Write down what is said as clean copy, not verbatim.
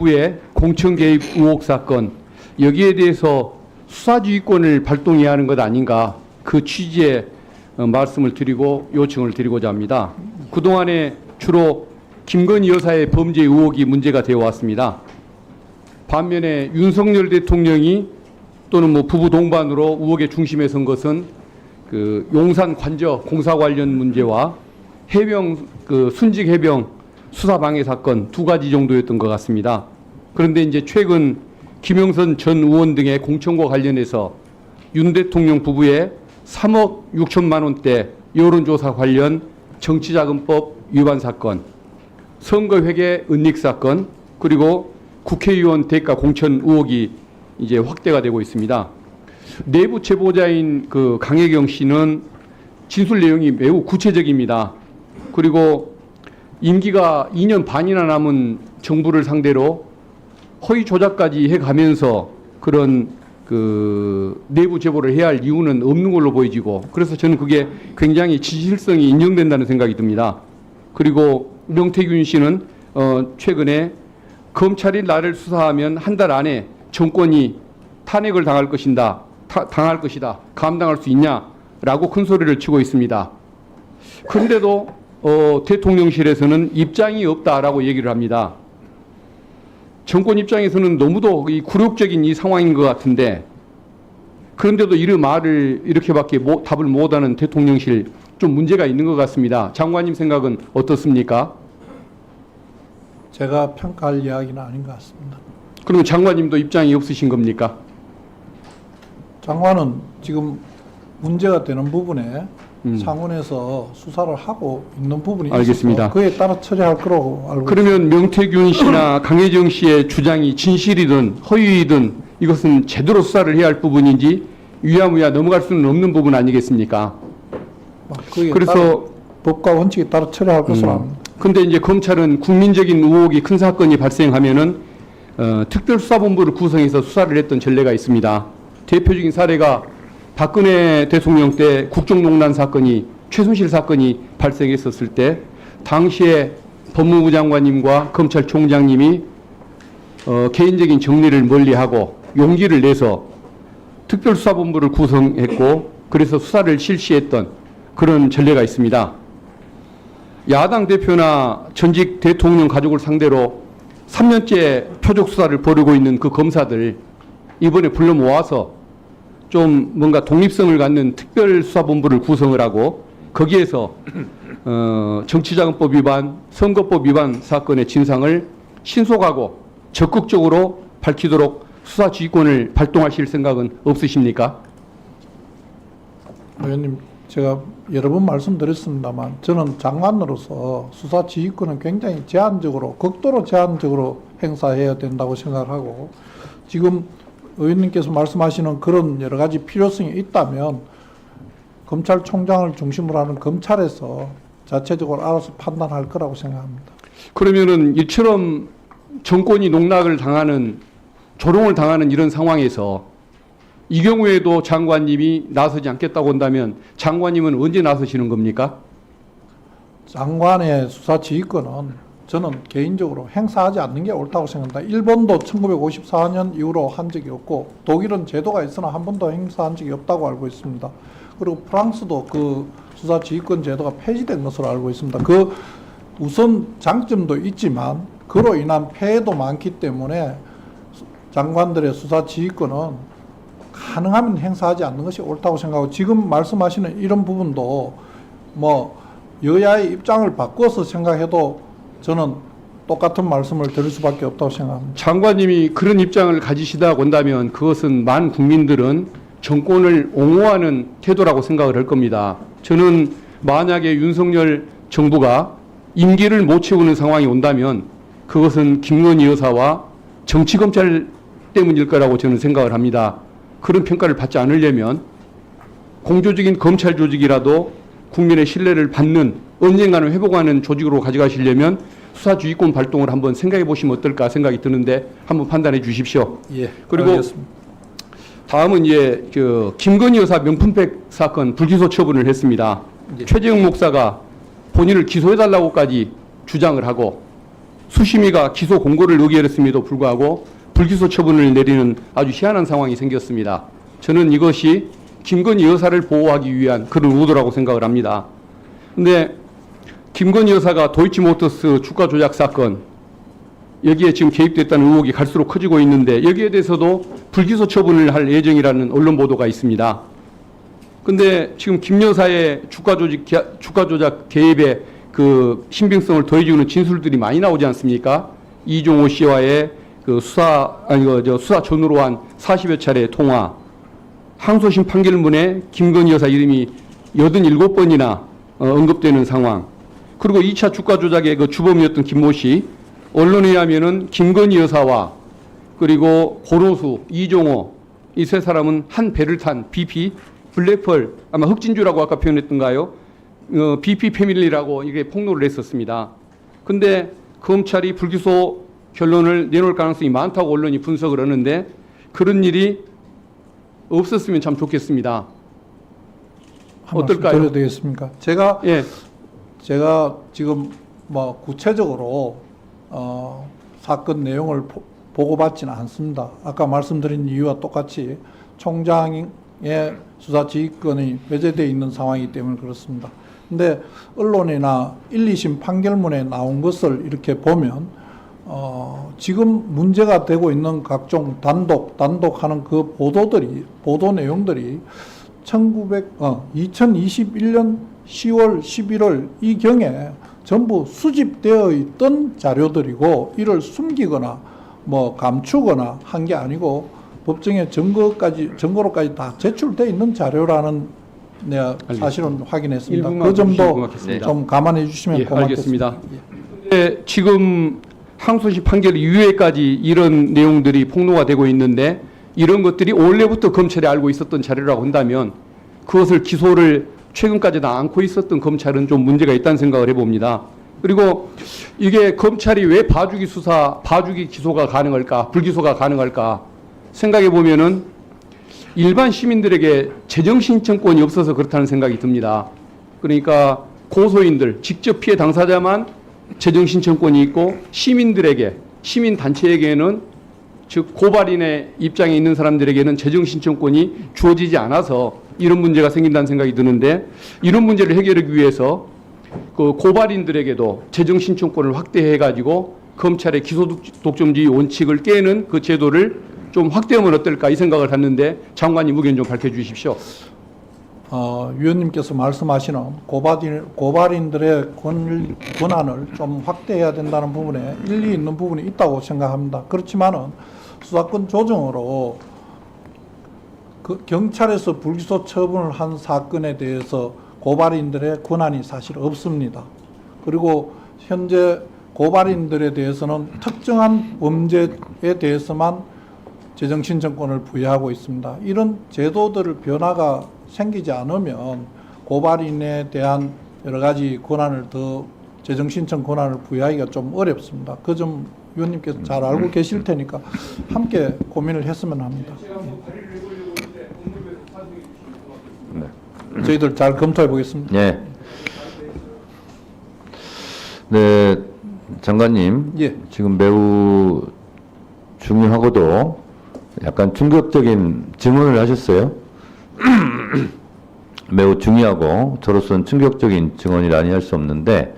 후에 공천 개입 의혹 사건, 여기에 대해서 수사지휘권을 발동해야 하는 것 아닌가, 그 취지의 말씀을 드리고 요청을 드리고자 합니다. 그동안에 주로 김건희 여사의 범죄 의혹이 문제가 되어 왔습니다. 반면에 윤석열 대통령이 또는 부부 동반으로 의혹의 중심에 선 것은 그 용산 관저 공사 관련 문제와 해병 순직 해병 수사 방해 사건 두 가지 정도였던 것 같습니다. 그런데 이제 최근 김영선 전 의원 등의 공천과 관련해서 윤 대통령 부부의 3억 6천만 원대 여론조사 관련 정치자금법 위반 사건, 선거회계 은닉 사건, 그리고 국회의원 대가 공천 의혹이 이제 확대가 되고 있습니다. 내부 제보자인 그 강혜경 씨는 진술 내용이 매우 구체적입니다. 그리고 임기가 2년 반이나 남은 정부를 상대로 허위 조작까지 해가면서 그런 그 내부 제보를 해야 할 이유는 없는 걸로 보여지고, 그래서 저는 그게 굉장히 진실성이 인정된다는 생각이 듭니다. 그리고 명태균 씨는 최근에 검찰이 나를 수사하면 한 달 안에 정권이 탄핵을 당할 것이다. 감당할 수 있냐라고 큰 소리를 치고 있습니다. 그런데도 대통령실에서는 입장이 없다라고 얘기를 합니다. 정권 입장에서는 너무도 이 굴욕적인 이 상황인 것 같은데, 그런데도 이런 말을 이렇게밖에 답을 못하는 대통령실, 좀 문제가 있는 것 같습니다. 장관님 생각은 어떻습니까? 제가 평가할 이야기는 아닌 것 같습니다. 그러면 장관님도 입장이 없으신 겁니까? 장관은 지금 문제가 되는 부분에 상원에서 수사를 하고 있는 부분이 알겠습니다. 있어서 그에 따라 처리할 거라고 알고 그러면 명태균 씨나 강혜정 씨의 주장이 진실이든 허위이든 이것은 제대로 수사를 해야 할 부분인지 유야무야 넘어갈 수는 없는 부분 아니겠습니까? 그래서 법과 원칙에 따라 처리할 것으로 합니다. 근데 이제 검찰은 국민적인 의혹이 큰 사건이 발생하면은 특별수사본부를 구성해서 수사를 했던 전례가 있습니다. 대표적인 사례가 박근혜 대통령 때 국정농단 사건이, 최순실 사건이 발생했었을 때 당시에 법무부 장관님과 검찰총장님이 개인적인 정리를 멀리하고 용기를 내서 특별수사본부를 구성했고, 그래서 수사를 실시했던 그런 전례가 있습니다. 야당 대표나 전직 대통령 가족을 상대로 3년째 표적 수사를 벌이고 있는 그 검사들 이번에 불러 모아서 좀 뭔가 독립성을 갖는 특별수사본부를 구성을 하고, 거기에서 정치자금법 위반, 선거법 위반 사건의 진상을 신속하고 적극적으로 밝히도록 수사 지휘권을 발동하실 생각은 없으십니까? 의원님, 제가 여러 번 말씀드렸습니다만 저는 장관으로서 수사 지휘권은 굉장히 제한적으로, 극도로 제한적으로 행사해야 된다고 생각하고, 지금 의원님께서 말씀하시는 그런 여러 가지 필요성이 있다면 검찰총장을 중심으로 하는 검찰에서 자체적으로 알아서 판단할 거라고 생각합니다. 그러면은 이처럼 정권이 농락을 당하는, 조롱을 당하는 이런 상황에서 이 경우에도 장관님이 나서지 않겠다고 한다면 장관님은 언제 나서시는 겁니까? 장관의 수사 지휘권은 저는 개인적으로 행사하지 않는 게 옳다고 생각합니다. 일본도 1954년 이후로 한 적이 없고, 독일은 제도가 있으나 한 번도 행사한 적이 없다고 알고 있습니다. 그리고 프랑스도 그 수사 지휘권 제도가 폐지된 것으로 알고 있습니다. 그 우선 장점도 있지만 그로 인한 폐해도 많기 때문에 장관들의 수사 지휘권은 가능하면 행사하지 않는 것이 옳다고 생각하고, 지금 말씀하시는 이런 부분도 여야의 입장을 바꿔서 생각해도 저는 똑같은 말씀을 드릴 수밖에 없다고 생각합니다. 장관님이 그런 입장을 가지시다고 한다면 그것은 많은 국민들은 정권을 옹호하는 태도라고 생각을 할 겁니다. 저는 만약에 윤석열 정부가 임기를 못 채우는 상황이 온다면 그것은 김건희 여사와 정치검찰 때문일 거라고 저는 생각을 합니다. 그런 평가를 받지 않으려면 공조적인 검찰 조직이라도 국민의 신뢰를 받는, 언젠가는 회복하는 조직으로 가져가시려면 수사주의권 발동을 한번 생각해 보시면 어떨까 생각이 드는데 한번 판단해 주십시오. 예, 그리고 알겠습니다. 다음은 이제 김건희 여사 명품백 사건 불기소 처분을 했습니다. 예. 최재형 목사가 본인을 기소해달라고까지 주장을 하고, 수심위가 기소 공고를 의결했음에도 불구하고 불기소 처분을 내리는 아주 희한한 상황이 생겼습니다. 저는 이것이 김건희 여사를 보호하기 위한 그런 의도라고 생각을 합니다. 근데 김건희 여사가 도이치모터스 주가 조작 사건 여기에 지금 개입됐다는 의혹이 갈수록 커지고 있는데 여기에 대해서도 불기소 처분을 할 예정이라는 언론 보도가 있습니다. 근데 지금 김 여사의 주가 조작 개입에 그 신빙성을 더해주는 진술들이 많이 나오지 않습니까? 이종호 씨와의 그 수사 전후로 한 40여 차례 통화, 항소심 판결문에 김건희 여사 이름이 87번이나 언급되는 상황, 그리고 2차 주가 조작의 그 주범이었던 김모 씨, 언론에 의하면은 김건희 여사와 그리고 고로수, 이종호 이 세 사람은 한 배를 탄 BP 블랙펄 아마 흑진주라고 아까 표현했던가요? BP 패밀리라고 이게 폭로를 했었습니다. 근데 검찰이 불기소 결론을 내놓을 가능성이 많다고 언론이 분석을 하는데 그런 일이 없었으면 참 좋겠습니다. 어떨까요? 드려도 되겠습니까? 제가 예, 지금 뭐 구체적으로 사건 내용을 보고받지는 않습니다. 아까 말씀드린 이유와 똑같이 총장의 수사 지휘권이 배제되어 있는 상황이기 때문에 그렇습니다. 근데 언론이나 1, 2심 판결문에 나온 것을 이렇게 보면 지금 문제가 되고 있는 각종 단독하는 그 보도 내용들이 2021년 10월, 11월 이 경에 전부 수집되어 있던 자료들이고 이를 숨기거나 뭐 감추거나 한 게 아니고 법정에 증거로까지 다 제출되어 있는 자료라는 내가 사실은 확인했습니다. 그 점도 궁금하겠습니다. 좀 감안해 주시면 예, 고맙겠습니다. 알겠습니다. 네, 지금 항소심 판결 이후에까지 이런 내용들이 폭로가 되고 있는데 이런 것들이 원래부터 검찰이 알고 있었던 자료라고 한다면 그것을 기소를 최근까지 다 안고 있었던 검찰은 좀 문제가 있다는 생각을 해봅니다. 그리고 이게 검찰이 왜 봐주기 기소가 가능할까, 불기소가 가능할까 생각해 보면은 일반 시민들에게 재정신청권이 없어서 그렇다는 생각이 듭니다. 그러니까 고소인들, 직접 피해 당사자만 재정신청권이 있고 시민들에게, 시민단체에게는 즉 고발인의 입장에 있는 사람들에게는 재정신청권이 주어지지 않아서 이런 문제가 생긴다는 생각이 드는데 이런 문제를 해결하기 위해서 그 고발인들에게도 재정신청권을 확대해가지고 검찰의 기소독점주의 원칙을 깨는 그 제도를 좀 확대하면 어떨까 이 생각을 했는데 장관님 의견 좀 밝혀주십시오. 위원님께서 말씀하시는 고발인들의 권한을 좀 확대해야 된다는 부분에 일리 있는 부분이 있다고 생각합니다. 그렇지만은 수사권 조정으로 그 경찰에서 불기소 처분을 한 사건에 대해서 고발인들의 권한이 사실 없습니다. 그리고 현재 고발인들에 대해서는 특정한 범죄에 대해서만 재정신청권을 부여하고 있습니다. 이런 제도들을 변화가 생기지 않으면 고발인에 대한 여러 가지 권한을 더 재정신청 권한을 부여하기가 좀 어렵습니다. 그 점 위원님께서 잘 알고 계실 테니까 함께 고민을 했으면 합니다. 저희들 잘 검토해 보겠습니다. 네. 네, 장관님. 예. 지금 매우 중요하고도 약간 충격적인 증언을 하셨어요. 매우 중요하고 저로서는 충격적인 증언이라 아니할 수 없는데